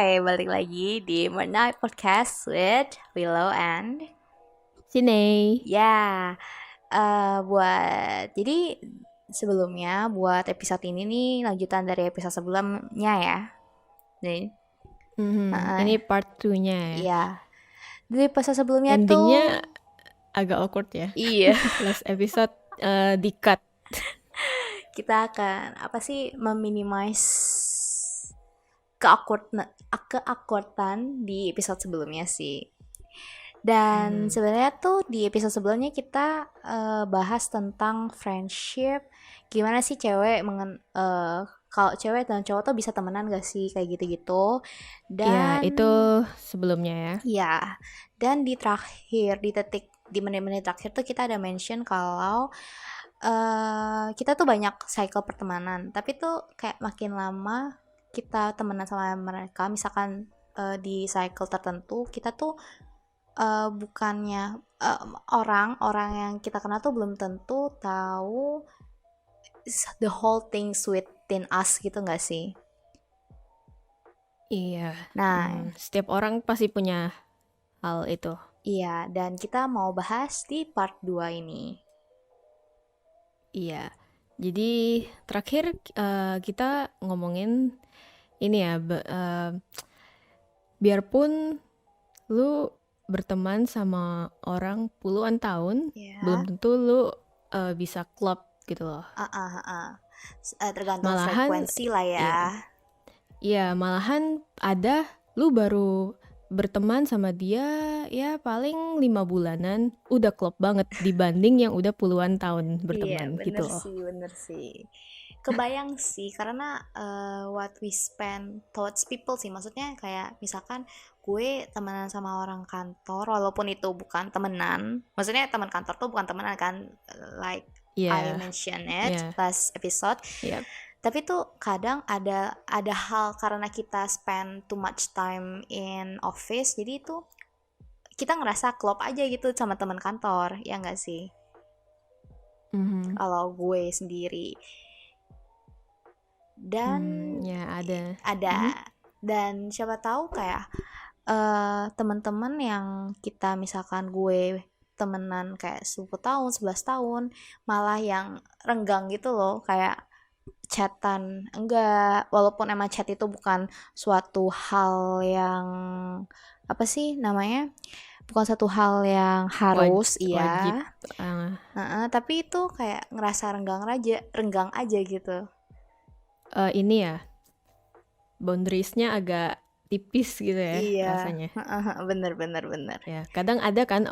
Hai, balik lagi di Midnight Podcast with Willow and Sini. ya, jadi sebelumnya buat episode ini nih lanjutan dari episode sebelumnya ya. Nih, Ini uh, part 2-nya ya. ya, di episode sebelumnya tuh, Endingnya agak awkward ya. iya, Last episode di-cut. kita akan apa sih meminimize keawkwardan di episode sebelumnya sih. Dan Mhm. sebenarnya tuh di episode sebelumnya kita bahas tentang friendship, gimana sih kalau cewek dan cowok tuh bisa temenan gak sih kayak gitu-gitu. Ya, Dan itu sebelumnya ya. ya, dan di menit-menit terakhir tuh kita ada mention kalau kita tuh banyak cycle pertemanan, tapi tuh kayak makin lama kita temenan sama mereka, misalkan di cycle tertentu kita tuh bukannya orang-orang yang kita kenal tuh belum tentu tahu the whole things within us gitu nggak sih? Iya. Nah, Setiap orang pasti punya hal itu. iya, dan kita mau bahas di part 2 ini. Iya. Jadi terakhir kita ngomongin ini ya, biarpun lu berteman sama orang puluhan tahun, belum Ya, tentu lu bisa klop gitu loh. ah, ah, ah. Tergantung Malahan, frekuensi lah ya. iya, iya, malahan ada lu baru berteman sama dia ya paling 5 bulanan udah klop banget dibanding yang udah puluhan tahun Iya, berteman bener gitu loh. sih, bener sih. Kebayang sih, karena what we spend towards people sih. Maksudnya kayak misalkan gue temenan sama orang kantor, walaupun itu bukan temenan. Maksudnya teman kantor tuh bukan temenan kan, like I Iya, mentioned it iya, last episode. iya. Tapi tuh kadang ada hal karena kita spend too much time in office, jadi itu kita ngerasa klop aja gitu sama teman kantor, ya nggak sih? Mhm. Kalau gue sendiri. Dan Ya ada. Mhm. ada, dan siapa tahu kayak teman-teman yang kita misalkan gue temenan kayak 10 tahun 11 tahun malah yang renggang gitu loh, kayak chatan enggak, walaupun emang chat itu bukan suatu hal yang apa sih namanya, bukan satu hal yang harus, Wajib iya. Tapi itu kayak ngerasa renggang aja gitu. ini ya boundariesnya agak tipis gitu ya Iya, rasanya. bener bener bener. Ya, kadang ada kan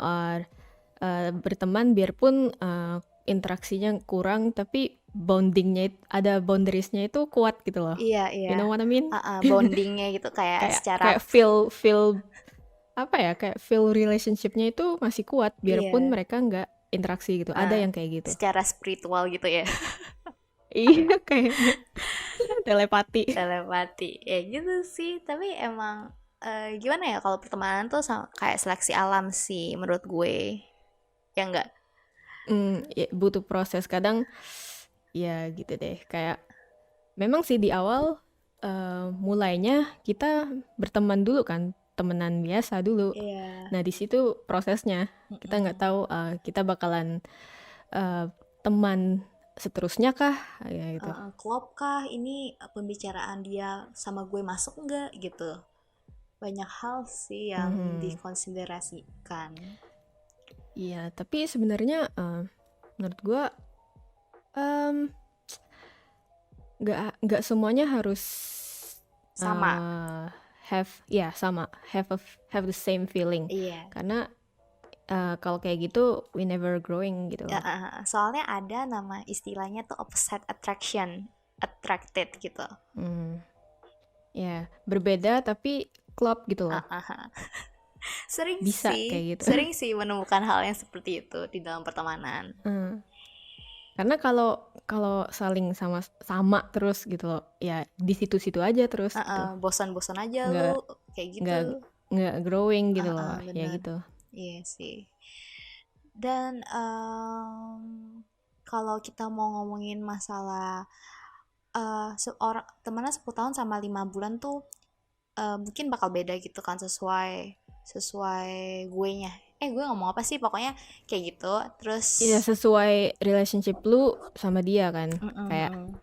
berteman biarpun interaksinya kurang tapi ada boundariesnya itu kuat gitu loh. Iya iya, You know what I mean? bondingnya gitu kayak Kayak secara kayak feel apa ya? Kayak feel relationshipnya itu masih kuat biarpun iya, mereka nggak interaksi gitu. Ada uh, yang kayak gitu. secara spiritual gitu ya. Iya, kayaknya telepati. Telepati ya gitu sih. Tapi emang gimana ya, kalau pertemanan tuh kayak seleksi alam sih menurut gue, ya enggak. Ya, butuh proses kadang ya gitu deh. Kayak memang sih di awal mulainya kita berteman dulu kan, temenan biasa dulu. Iya. Nah, di situ prosesnya. Kita nggak Mm-mm. tahu kita bakalan teman seterusnya kah, ya gitu. Klop kah ini, pembicaraan dia sama gue masuk enggak gitu. Banyak hal sih yang Mhm. dikonsiderasikan. Iya, tapi sebenarnya menurut gua em, nggak semuanya harus Sama. have the same feeling. Iya. Karena kalau kayak gitu we never growing gitu Ya, loh. soalnya ada nama istilahnya tuh opposite attraction, attracted gitu. Hmm, ya berbeda tapi klop gitu Ah, loh. ah, ah. Sering Bisa sih, kayak gitu. sering sih menemukan hal yang seperti itu di dalam pertemanan. Hmm. Karena kalau kalau saling sama terus gitu loh, ya di situ-situ aja terus gitu. Bosan-bosan aja Nggak lu kayak gitu. nggak nggak growing gitu loh, ya Bener. gitu. Iya sih. Dan kalau kita mau ngomongin masalah seorang temennya 10 tahun sama 5 bulan tuh, mungkin bakal beda gitu kan, sesuai gue nya. Gue ngomong apa sih, pokoknya kayak gitu. Terus Ya sesuai relationship lu sama dia kan. Kayak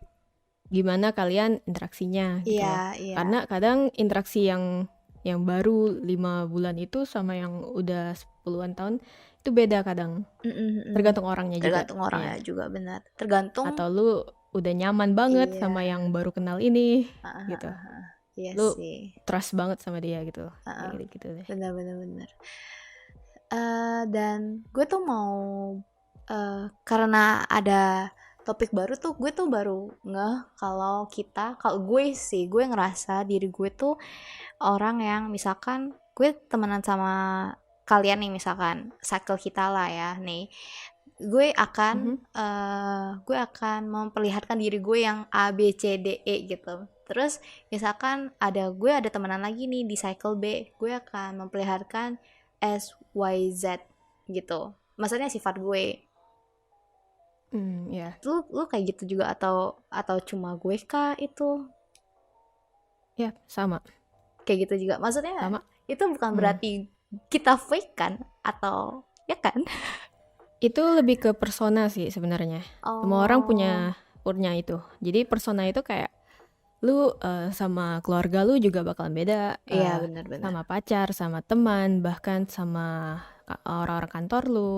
gimana kalian interaksinya gitu iya loh. iya. Karena kadang interaksi yang baru 5 bulan itu sama yang udah 10-an tahun itu beda kadang. Tergantung orangnya juga. Tergantung orangnya Iya. juga, benar. Tergantung. Atau lu udah nyaman banget Iya. sama yang baru kenal ini gitu. Iya Lu sih. trust banget sama dia gitu. Kayak gitu deh. Benar. Dan gue tuh mau karena ada topik baru tuh, gue tuh baru ngeh kalau gue ngerasa diri gue tuh orang yang, misalkan gue temenan sama kalian nih, misalkan cycle kita lah ya nih, gue akan memperlihatkan diri gue yang A B C D E gitu. Terus misalkan gue ada temenan lagi nih di cycle B, gue akan memperlihatkan S Y Z gitu. Maksudnya sifat gue. Ya. Lu kayak gitu juga atau cuma gue kah itu? Ya, sama. Kayak gitu juga. Maksudnya Sama. itu bukan berarti kita fake kan, atau ya kan? Itu lebih ke persona sih sebenarnya. Semua orang punya itu. Jadi persona itu kayak lu sama keluarga lu juga bakalan beda. Iya, benar. Sama pacar, sama teman, bahkan sama orang-orang kantor lu.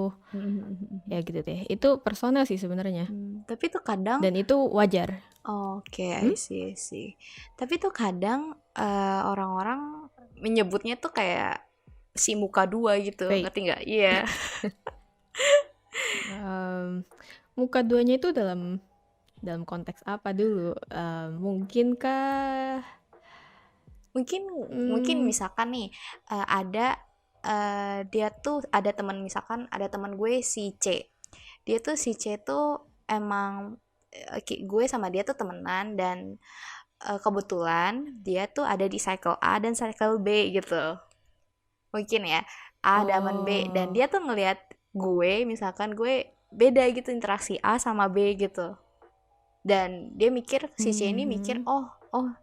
Ya gitu deh. Itu persona sih sebenarnya. Tapi tuh kadang. Dan itu wajar. Oke, I see. Tapi tuh kadang orang-orang menyebutnya tuh kayak si muka dua gitu, Fake. ngerti nggak? Iya. Muka duanya itu dalam konteks apa dulu? Mungkinkah? Mungkin misalkan nih ada dia tuh ada teman, misalkan ada teman gue si C. Dia tuh si C tuh emang gue sama dia tuh temenan, dan kebetulan dia tuh ada di cycle A dan cycle B gitu. Mungkin ya, A dan B, dan dia tuh ngelihat gue, misalkan gue beda gitu interaksi A sama B gitu. Dan dia mikir, si C ini mikir, oh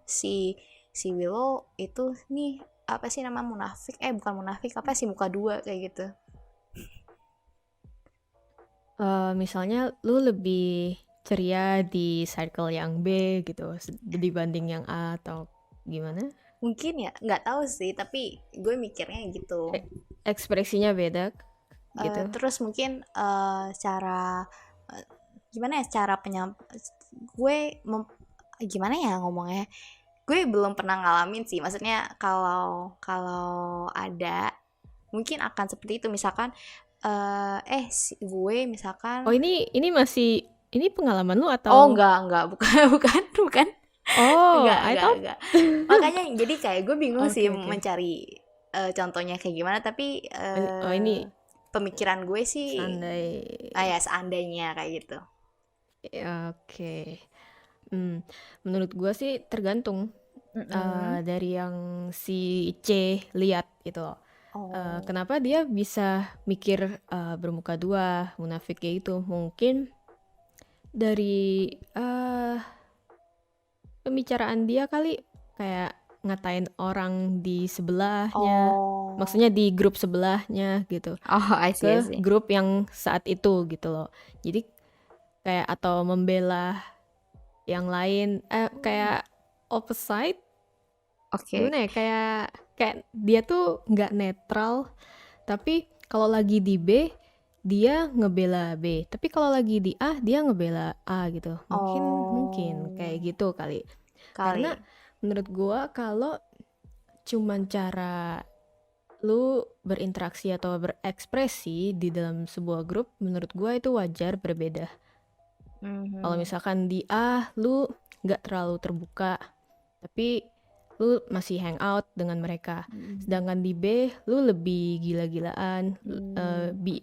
si Willow itu nih apa sih nama munafik, bukan munafik, apa sih, muka dua kayak gitu. Misalnya lu lebih ceria di circle yang B gitu dibanding yang A atau gimana? Mungkin ya, nggak tahu sih, tapi gue mikirnya gitu. Ekspresinya beda gitu. Terus mungkin cara gimana ya, cara gimana ya ngomongnya, gue belum pernah ngalamin sih. Maksudnya kalau ada, mungkin akan seperti itu. Misalkan gue misalkan. Ini masih pengalaman lu atau? Enggak, bukan. Enggak. Makanya jadi kayak gue bingung sih mencari contohnya kayak gimana, tapi ini pemikiran gue sih seandainya kayak gitu. Oke. Menurut gue sih tergantung dari yang si C lihat gitu loh. Kenapa dia bisa mikir bermuka dua, munafik kayak gitu? Mungkin dari pembicaraan dia kali, kayak ngatain orang di sebelahnya, maksudnya di grup sebelahnya gitu, ke grup yang saat itu gitu loh. Jadi kayak atau membela yang lain, kayak opposite. Gimana ya, kayak dia tuh nggak netral, tapi kalau lagi di B dia ngebela B, tapi kalau lagi di A dia ngebela A gitu. Mungkin kayak gitu kali. Karena menurut gua kalau cuman cara lu berinteraksi atau berekspresi di dalam sebuah grup, menurut gua itu wajar berbeda. Kalau misalkan di A lu nggak terlalu terbuka, tapi lu masih hang out dengan mereka, sedangkan di B lu lebih gila-gilaan, be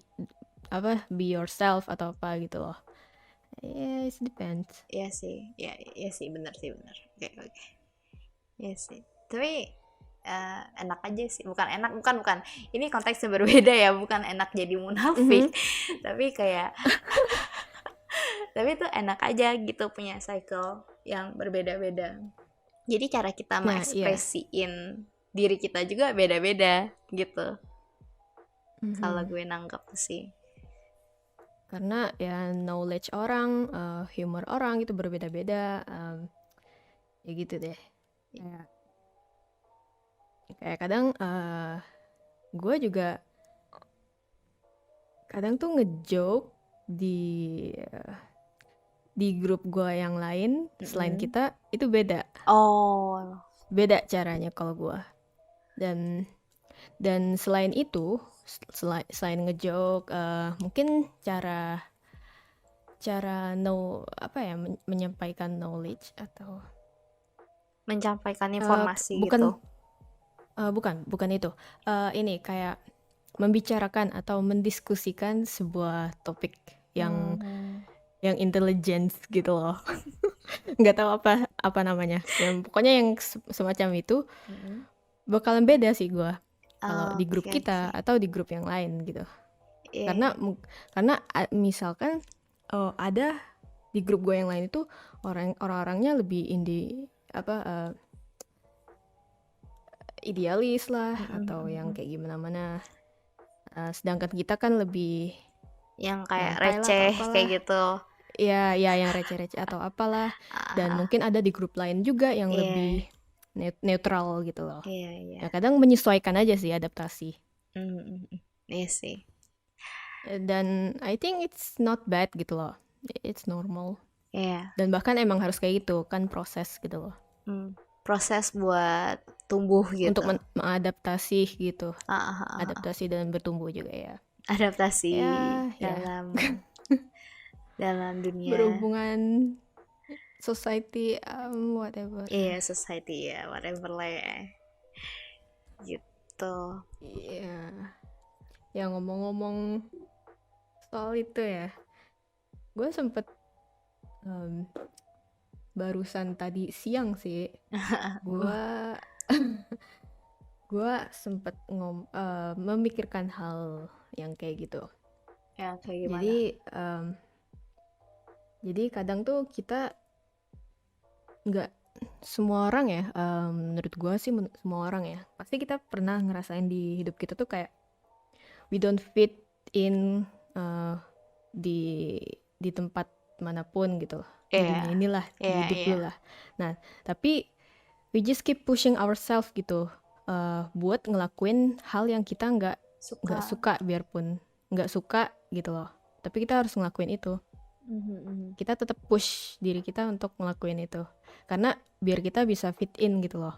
yourself atau apa gitu loh. It depends. Iya sih, benar. Oke. Iya sih, tapi enak aja sih, bukan ini konteksnya berbeda ya, bukan enak jadi munafik. Tapi kayak tapi tuh enak aja gitu punya cycle yang berbeda-beda. Jadi cara kita Nah, iya. mengekspresiin diri kita juga beda-beda gitu. Kalau Mhm. gue nanggap sih. Karena ya knowledge orang, humor orang itu berbeda-beda, ya gitu deh. Kayak kayak kadang gue juga kadang tuh ngejoke di grup gue yang lain selain Mm-mm. kita itu beda Oh, beda caranya kalau gue. Dan selain itu, selain ngejoke, mungkin cara cara apa ya, menyampaikan knowledge atau menyampaikan eh, informasi gitu. bukan bukan itu. Ini kayak membicarakan atau mendiskusikan sebuah topik yang Hmm. yang intelligence gitu loh. Nggak tahu apa namanya. Yang pokoknya yang semacam itu Mm-mm. bakalan beda sih gue kalau di grup Oke, kita oke. atau di grup yang lain gitu. Iya. Karena misalkan ada di grup gue yang lain itu orang-orangnya lebih apa idealis lah atau yang Mm-mm. kayak gimana mana. Sedangkan kita kan lebih Yang kayak nyantai lah atau receh kayak apalah. gitu. Ya, ya yang receh-receh atau apalah. Dan Ah, mungkin ada di grup lain juga yang iya, lebih neutral gitu loh. iya, iya. Ya kadang menyesuaikan aja sih adaptasi. Mm-mm. Iya sih. Dan I think it's not bad gitu loh. It's normal. Iya. Dan bahkan emang harus kayak gitu kan proses gitu loh. Hmm. Proses buat tumbuh Untuk gitu. mengadaptasi gitu. Ah, ah, ah. Adaptasi dan bertumbuh juga ya. Adaptasi Ya, dalam dunia. berhubungan society, whatever. Iya, society ya, whatever lah ya. Gitu. Iya. Ya ngomong-ngomong soal itu ya, gue sempet barusan tadi siang sih, gue gue sempet memikirkan hal yang kayak gitu. Yang kayak gimana? Jadi kadang tuh kita nggak semua orang ya, menurut gue sih semua orang ya, pasti kita pernah ngerasain di hidup kita tuh kayak we don't fit in di tempat manapun gitu di Iya, dunia inilah di iya, hidup iya. lu lah. Nah tapi we just keep pushing ourselves gitu, buat ngelakuin hal yang kita nggak Suka. suka biarpun nggak suka gitu loh. Tapi kita harus ngelakuin itu. Mhm. Kita tetap push diri kita untuk ngelakuin itu karena biar kita bisa fit in gitu loh.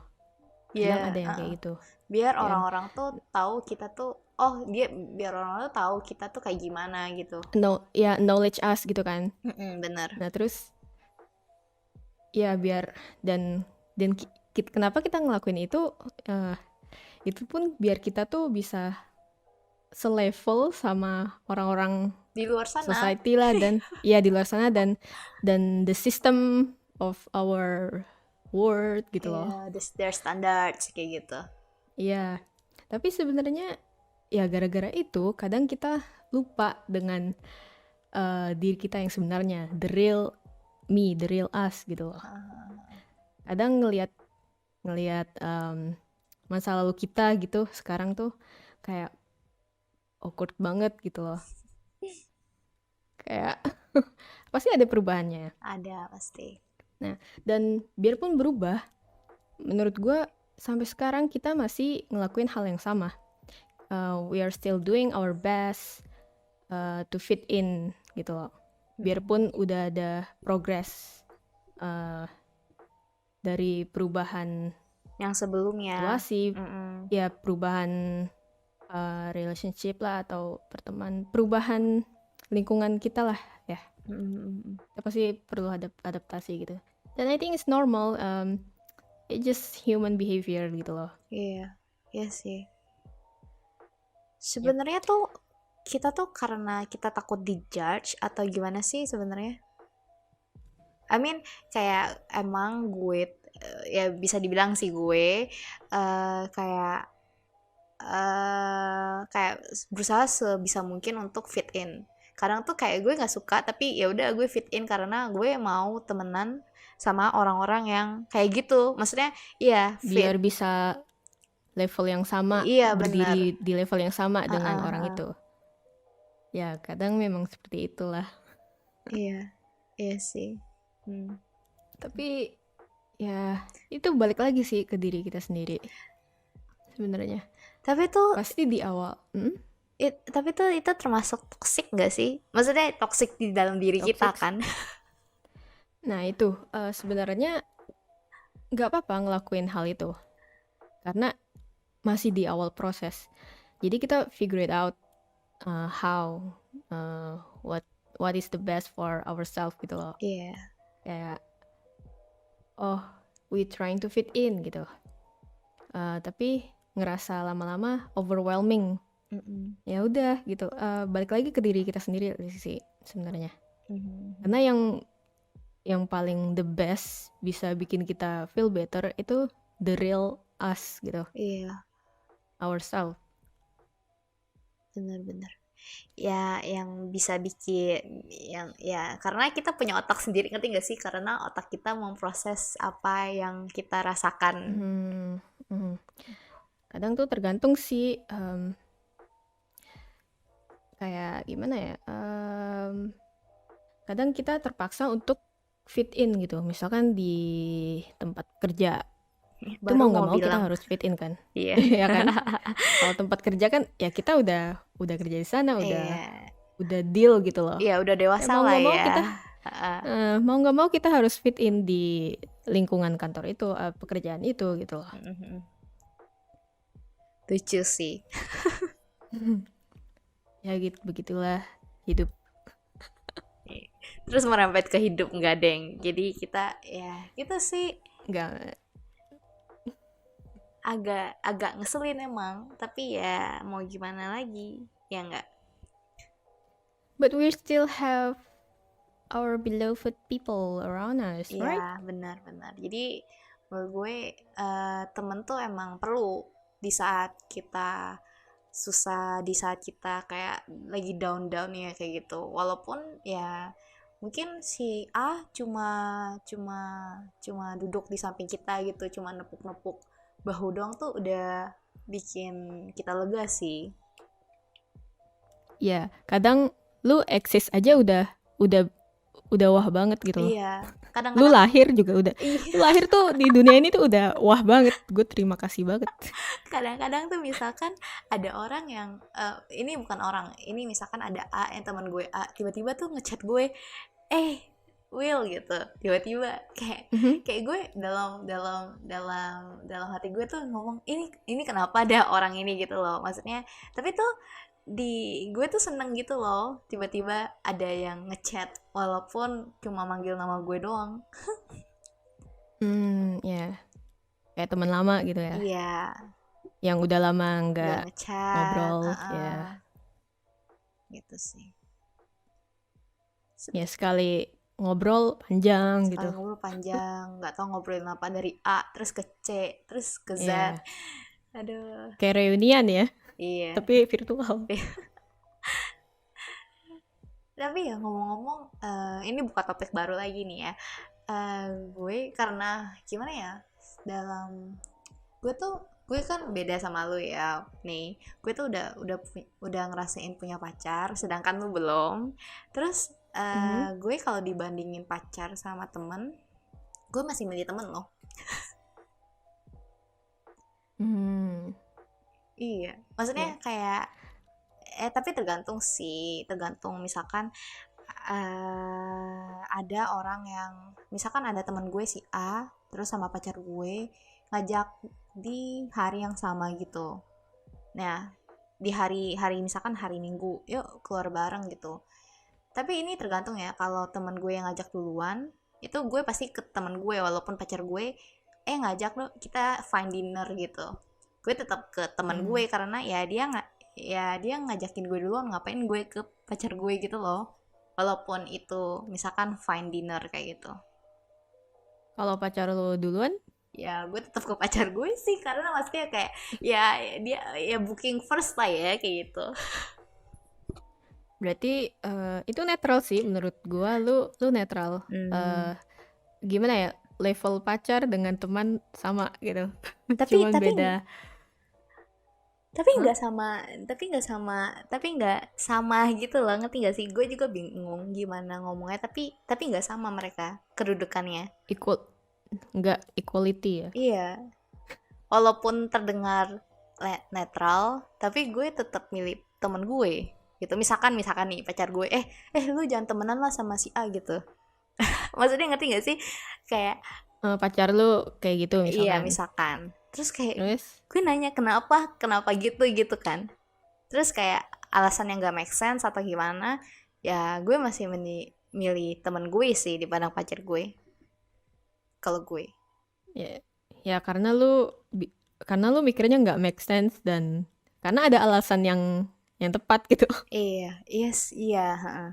Kadang Iya, ada yang kayak gitu. biar Ya kan? orang-orang tuh tahu kita tuh, oh dia biar orang-orang tuh tahu kita tuh kayak gimana gitu. Ya knowledge us gitu kan. Bener. Nah terus ya biar dan kenapa kita ngelakuin itu pun biar kita tuh bisa selevel sama orang-orang Di luar sana, society lah dan ya di luar sana dan the system of our world gitu loh. ya, their standards kayak gitu. Iya. Tapi sebenarnya ya gara-gara itu kadang kita lupa dengan diri kita yang sebenarnya, the real me, the real us gitu loh. Kadang ngelihat masa lalu kita gitu sekarang tuh kayak awkward banget gitu loh. Kayak pasti ada perubahannya. Ada pasti. Nah, dan biarpun berubah, menurut gue sampai sekarang kita masih ngelakuin hal yang sama. We are still doing our best to fit in gitu loh. Biarpun udah ada progress dari perubahan Yang sebelumnya. situasi, ya perubahan relationship lah atau perubahan lingkungan kita lah ya. Kita pasti perlu adaptasi gitu. Dan I think it's normal, it's just human behavior gitu loh. Iya, iya sih. Sebenarnya tuh kita tuh karena kita takut dijudge atau gimana sih sebenarnya? I mean kayak emang gue ya bisa dibilang sih gue kayak berusaha sebisa mungkin untuk fit in. kadang tuh kayak gue nggak suka tapi ya udah gue fit in karena gue mau temenan sama orang-orang yang kayak gitu, maksudnya iya Biar fit. bisa level yang sama, Iya benar. berdiri di level yang sama dengan Heeh, orang heeh. itu. Ya, kadang memang seperti itulah. Iya, iya sih. Hmm. Tapi ya itu balik lagi sih ke diri kita sendiri sebenarnya. Tapi tuh Pasti di awal, tapi tuh itu termasuk toxic gak sih? Maksudnya toxic di dalam diri kita toxic. kan? Nah itu sebenarnya nggak apa-apa ngelakuin hal itu karena masih di awal proses. Jadi kita figure it out how uh, what is the best for ourselves gitu loh. Iya. Kayak oh we trying to fit in gitu. Tapi ngerasa lama-lama overwhelming. Mm-mm. Ya udah gitu. Balik lagi ke diri kita sendiri sih sebenarnya. Mhm. Karena yang paling the best bisa bikin kita feel better itu the real us gitu, Iya, ourselves. benar-benar. Ya, yang bisa bikin yang ya karena kita punya otak sendiri, ngerti gak sih? Karena otak kita memproses apa yang kita rasakan. Mhm, mhm. Kadang tuh tergantung sih kayak gimana ya? Kadang kita terpaksa untuk fit in gitu. Misalkan di tempat kerja, itu Baru mau nggak mau mau kita bilang. harus fit in kan, Iya. ya kan? Kalau tempat kerja kan ya kita udah kerja di sana, Iya. udah deal gitu loh. Iya, udah Ya dewasa mau lah nggak mau ya. kita Heeh. mau nggak mau kita harus fit in di lingkungan kantor itu, pekerjaan itu gitu loh. Mhm. Lucu sih. Ya gitu begitulah hidup. Terus merembet ke hidup nggak deng. Jadi kita ya itu sih Nggak, agak ngeselin emang, tapi ya mau gimana lagi, ya nggak. but we still have our beloved people around us, right? Iya, benar-benar. Jadi menurut gue temen tuh emang perlu di saat kita susah, di saat kita kayak lagi down-down ya kayak gitu. Walaupun ya mungkin si A cuma cuma cuma duduk di samping kita gitu, cuma nepuk-nepuk bahu doang tuh udah bikin kita lega sih. Ya, kadang lu eksis aja udah wah banget gitu loh. Iya, Lu kadang-kadang lahir juga udah. iya, Lu lahir tuh di dunia ini tuh udah wah banget. Gue terima kasih banget. kadang-kadang tuh misalkan ada orang yang ini bukan orang, ini misalkan ada A yang teman gue A tiba-tiba tuh ngechat gue, Will gitu, tiba-tiba kayak Mhm. kayak gue dalam hati gue tuh ngomong ini kenapa ada orang ini gitu loh, maksudnya. Tapi tuh di gue tuh seneng gitu loh, tiba-tiba ada yang ngechat walaupun cuma manggil nama gue doang. Ya. Kayak teman lama gitu ya. Iya, Yang udah lama udah nggak ngechat, ngobrol, ya. gitu sih. Ya sekali ngobrol panjang Sekali gitu. ngobrol panjang, nggak tahu ngobrolin apa, dari A terus ke C terus ke Z. Ya, Aduh, kayak reunian ya, iya. tapi virtual. Tapi ya ngomong-ngomong, ini buka topik baru lagi nih ya. Gue karena gimana ya, dalam gue kan beda sama lu ya nih. Gue tuh udah ngerasain punya pacar, sedangkan lu belum. Terus gue kalau dibandingin pacar sama temen, gue masih milih temen loh. Iya, maksudnya Ya. kayak tapi tergantung sih, tergantung misalkan ada orang yang misalkan ada teman gue si A terus sama pacar gue ngajak di hari yang sama gitu. Nah, di hari misalkan hari Minggu, yuk keluar bareng gitu. Tapi ini tergantung ya, kalau teman gue yang ngajak duluan, itu gue pasti ke teman gue walaupun pacar gue ngajak lo kita fine dinner gitu. Gue tetap ke teman gue karena ya dia ngajakin gue duluan, ngapain gue ke pacar gue gitu loh. Walaupun itu misalkan fine dinner kayak gitu. Kalau pacar lu duluan, Ya gue tetap ke pacar gue sih, karena maksudnya kayak ya dia ya booking first lah ya kayak gitu. Berarti itu netral sih menurut gua. Lu netral. Hmm. Gimana ya? Level pacar dengan teman sama gitu. Tapi Cuman tapi beda. tapi Hah? nggak sama, tapi nggak sama gitu loh, ngerti nggak sih? Gue juga bingung gimana ngomongnya, tapi nggak sama mereka kedudukannya. Equal, nggak equality ya? Iya, walaupun terdengar netral, tapi gue tetap milih temen gue gitu. Misalkan nih pacar gue, lu jangan temenan lah sama si A gitu. Maksudnya ngerti nggak sih? Kayak Pacar lu kayak gitu iya misalkan. misalkan. Terus kayak Terus gue nanya kenapa gitu gitu kan. Terus kayak alasan yang gak make sense atau gimana, ya gue masih milih temen gue sih dibanding pacar gue. Kalau gue. ya, ya karena lu mikirnya nggak make sense dan karena ada alasan yang tepat gitu. Iya, iya, heeh.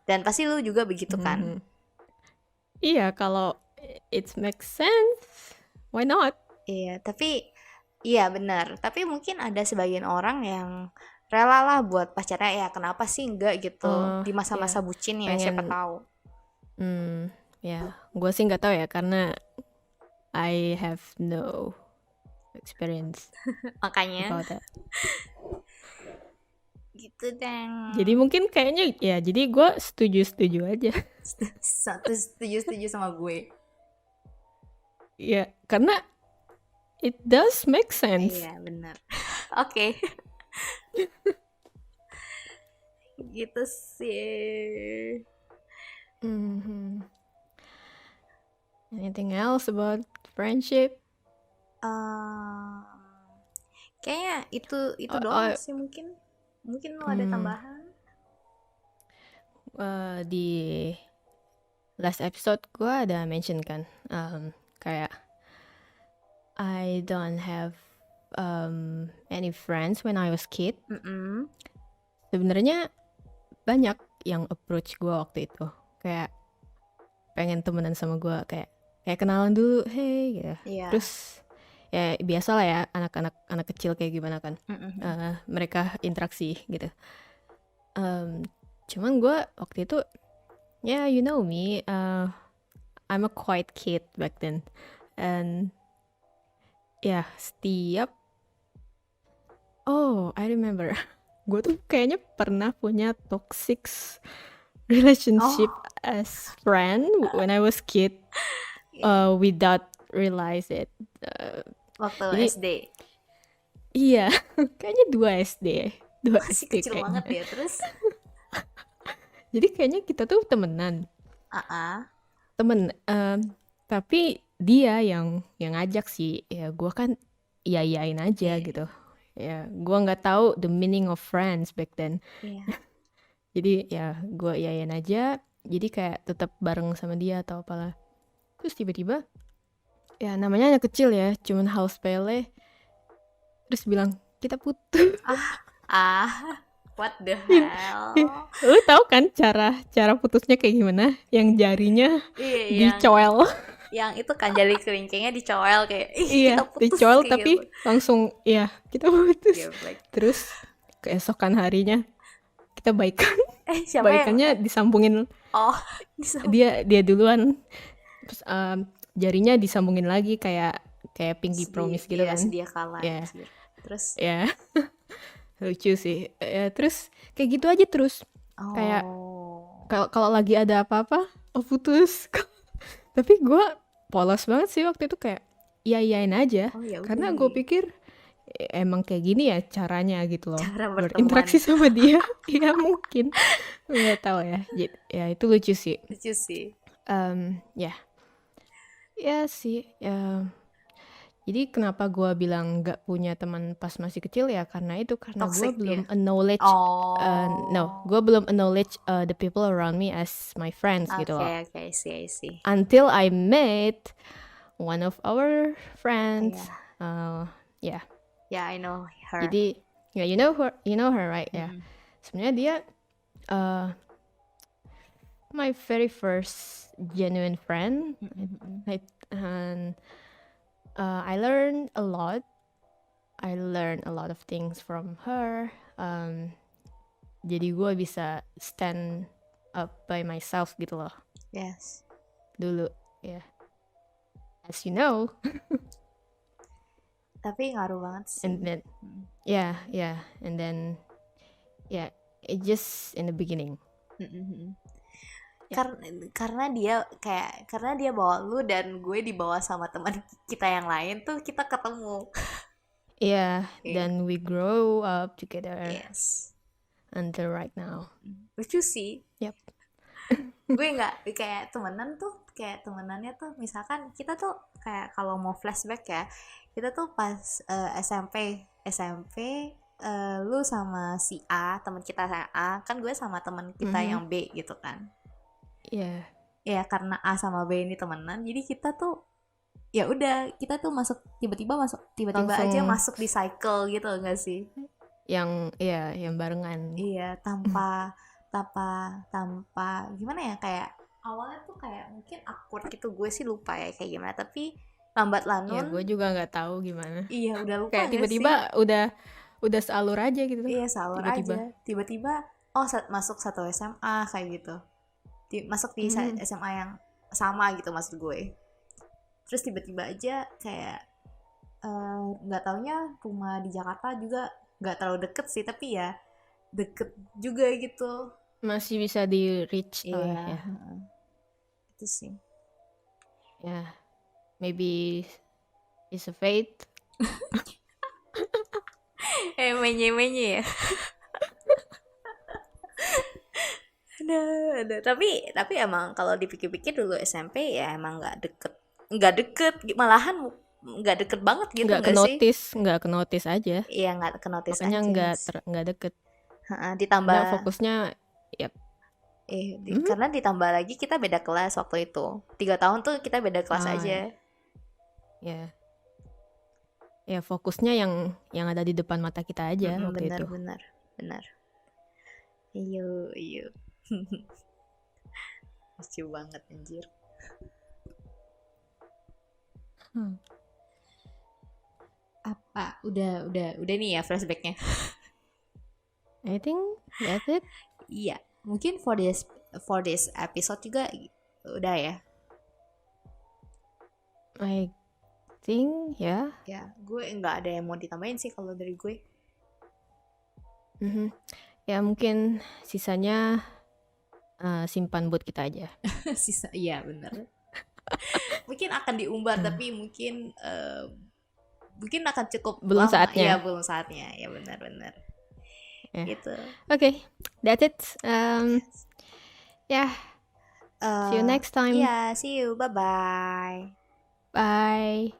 Dan pasti lu juga begitu kan? Mhm. Iya, kalau it makes sense, why not? Iya, tapi iya benar. Tapi mungkin ada sebagian orang yang rela lah buat pacarnya, ya kenapa sih enggak gitu Oh, di masa-masa ya bucin ya siapa pengen, tahu. ya gue sih nggak tahu ya karena I have no experience Makanya about that. gitu deng. Jadi mungkin kayaknya ya, jadi gue setuju aja. Satu setuju sama gue. Ya, karena it does make sense. Iya, benar. Oke, gitu sih. Mhm. Anything else about friendship? Ehm, Kayaknya itu Oh, doang oh, sih mungkin. Mungkin lo ada hmm, tambahan? di last episode gue ada mention kan, kayak I don't have any friends when I was kid. Mm-mm. Sebenarnya banyak yang approach gue waktu itu, kayak pengen temenan sama gue, kayak kenalan dulu, hey gitu. Iya. Terus ya biasa lah ya anak kecil kayak gimana kan, Mm-mm. mereka interaksi gitu. Cuman gue waktu itu, yeah, you know me, I'm a quiet kid back then, and ya I remember, gue tuh kayaknya pernah punya toxic relationship Oh, as friend when I was kid, without realize it. waktu Jadi SD. iya, kayaknya 2 Masih SD kecil banget kayaknya. ya, terus? Jadi kayaknya kita tuh temenan, Ah, tapi dia yang ngajak sih. Ya gue kan iyain aja iya, gitu. Ya gue nggak tahu the meaning of friends back then. iya. Jadi ya gue iyain aja. Jadi kayak tetap bareng sama dia atau apalah. Terus tiba-tiba, ya namanya anak kecil ya, cuman hal sepele. Terus bilang kita putus. Ah, what the hell? Lu tahu kan cara putusnya kayak gimana? Yang jarinya Iya, dicoel. yang itu kan jari kelingkingnya dicoel kayak, ih Iya, kita putus dicoel kayak tapi gitu. langsung ya kita putus. Geblek. Terus keesokan harinya kita baikan. Siapa yang Baikannya disambungin, oh, bisa. dia duluan. Terus jarinya disambungin lagi kayak pinky promise gitu Iya, kan. sedia kalah. Ya, Anjir. Terus ya. Lucu sih. Ya, terus kayak gitu aja terus. Kayak oh. kalau lagi ada apa-apa, oh putus. Tapi gue polos banget sih waktu itu, kayak iyain aja. Oh ya udah Karena gue nih. pikir emang kayak gini ya caranya gitu loh. Cara berteman. Berinteraksi sama dia. Ya mungkin. Nggak tahu ya. Ya itu lucu sih. Lucu sih. Ya. Ya sih. Jadi kenapa gue bilang gak punya teman pas masih kecil ya karena gue Toxic belum dia. acknowledge, gue belum acknowledge the people around me as my friends gitu loh. Oke, I see. Until I met one of our friends. Yeah, I know her. Jadi ya you know her right ya. Sebenarnya dia my very first genuine friend. And I learned a lot. I learned a lot of things from her. jadi gue bisa stand up by myself gitu loh Yes. dulu ya. As you know. Tapi ngaruh banget And sih. then yeah, and then it just in the beginning. Karena karena dia bawa lu dan gue dibawa sama teman kita yang lain tuh, kita ketemu. Yeah, then we grow up together Yes. until right now. Lucu sih. Yep. Gue nggak kayak temenannya tuh, misalkan kita tuh kayak kalau mau flashback ya, kita tuh pas SMP lu sama si A, teman kita yang A, kan gue sama teman kita yang B gitu kan. Iya. Ya karena A sama B ini temenan, jadi kita tuh ya udah, kita tuh tiba-tiba Langsung aja masuk di cycle gitu enggak sih? yang barengan. Iya, tanpa gimana ya, kayak awalnya tuh kayak mungkin awkward gitu, gue sih lupa ya kayak gimana, tapi lambat laun Ya gue juga nggak tahu gimana. iya udah lupa Kayak nggak tiba-tiba sih? udah sealur aja gitu. Iya, salur aja tiba-tiba masuk satu SMA kayak gitu, masuk di SMA yang sama gitu maksud gue. Terus tiba-tiba aja kayak nggak taunya rumah di Jakarta juga nggak terlalu deket sih, tapi ya deket juga gitu. Masih bisa di reach. Iya, itu sih. Ya, maybe it's a fate. Menye ya. Ada. Tapi emang kalau dipikir-pikir dulu SMP ya emang nggak deket, malahan nggak deket banget gitu nggak sih? Nggak ke notice aja. Iya, nggak ke notice makanya aja. nggak deket. Ditambah Karena fokusnya karena ditambah lagi kita beda kelas waktu itu. 3 tahun tuh kita beda kelas aja. Ya. Ya fokusnya yang ada di depan mata kita aja waktu itu. Benar. Iya. Lucu banget anjir. Apa? Udah nih ya flashbacknya. I think that's it. Iya, mungkin for this episode juga udah ya. I think ya. Ya, gue nggak ada yang mau ditambahin sih kalau dari gue. Ya mungkin sisanya simpan buat kita aja. Iya benar. Mungkin akan diumbar tapi mungkin akan cukup belum lama. saatnya. Ya belum saatnya, ya benar. Gitu. Okay, that's it. See you next time. Yeah, see you. Bye. Bye.